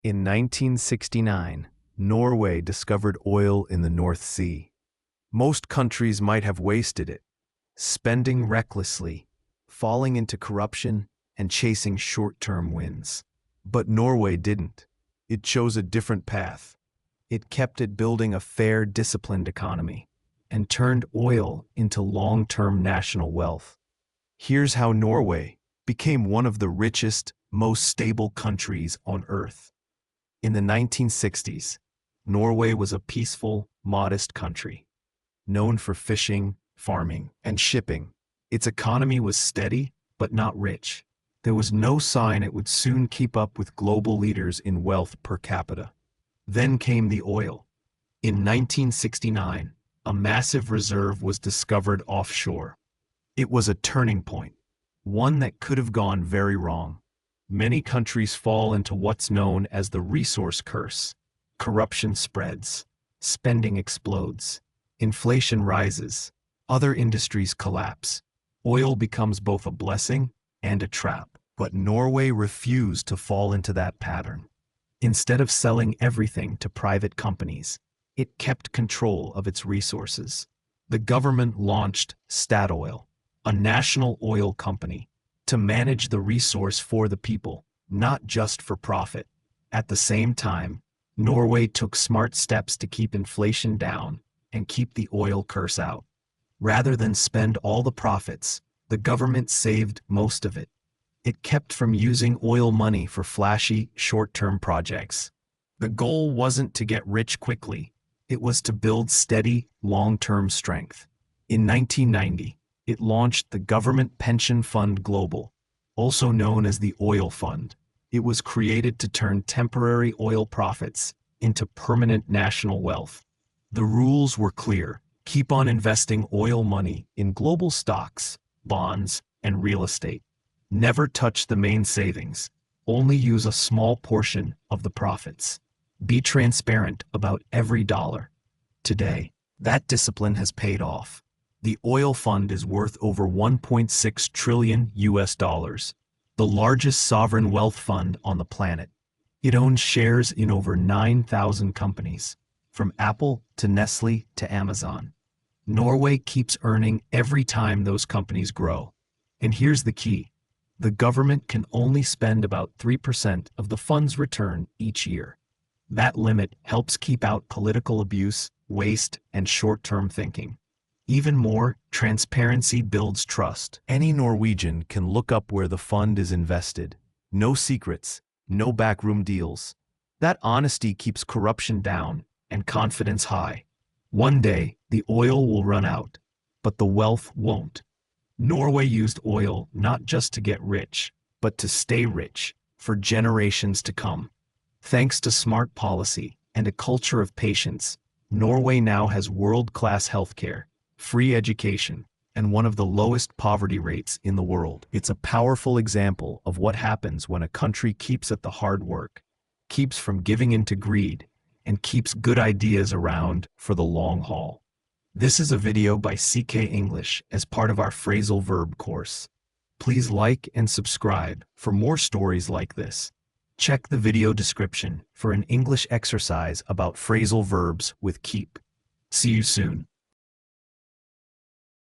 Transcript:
In 1969, Norway discovered oil in the North Sea. Most countries might have wasted it, spending recklessly, falling into corruption, and chasing short-term wins. But Norway didn't. It chose a different path. It kept it building a fair, disciplined economy and turned oil into long-term national wealth. Here's how Norway became one of the richest, most stable countries on Earth. In the 1960s, Norway was a peaceful, modest country, known for fishing, farming, and shipping. Its economy was steady, but not rich. There was no sign it would soon keep up with global leaders in wealth per capita. Then came the oil. In 1969, a massive reserve was discovered offshore. It was a turning point, one that could have gone very wrong. Many countries fall into what's known as the resource curse. Corruption spreads, spending explodes, inflation rises, other industries collapse. Oil becomes both a blessing and a trap. But Norway refused to fall into that pattern. Instead of selling everything to private companies, it kept control of its resources. The government launched Statoil, a national oil company, to manage the resource for the people, not just for profit. At the same time, Norway took smart steps to keep inflation down and keep the oil curse out. Rather than spend all the profits, the government saved most of it. It kept from using oil money for flashy, short-term projects. The goal wasn't to get rich quickly. It was to build steady, long-term strength. In 1990, it launched the Government Pension Fund Global, also known as the Oil Fund. It was created to turn temporary oil profits into permanent national wealth. The rules were clear. Keep on investing oil money in global stocks, bonds, and real estate. Never touch the main savings. Only use a small portion of the profits. Be transparent about every dollar. Today, that discipline has paid off. The oil fund is worth over $1.6 trillion, the largest sovereign wealth fund on the planet. It owns shares in over 9,000 companies, from Apple to Nestle to Amazon. Norway keeps earning every time those companies grow. And here's the key. The government can only spend about 3% of the fund's return each year. That limit helps keep out political abuse, waste, and short-term thinking. Even more, transparency builds trust. Any Norwegian can look up where the fund is invested. No secrets, no backroom deals. That honesty keeps corruption down and confidence high. One day, the oil will run out, but the wealth won't. Norway used oil not just to get rich, but to stay rich for generations to come. Thanks to smart policy and a culture of patience, Norway now has world-class healthcare, free education, and one of the lowest poverty rates in the world. It's a powerful example of what happens when a country keeps at the hard work, keeps from giving in to greed, and keeps good ideas around for the long haul. This is a video by CK English as part of our phrasal verb course. Please like and subscribe for more stories like this. Check the video description for an English exercise about phrasal verbs with keep. See you soon.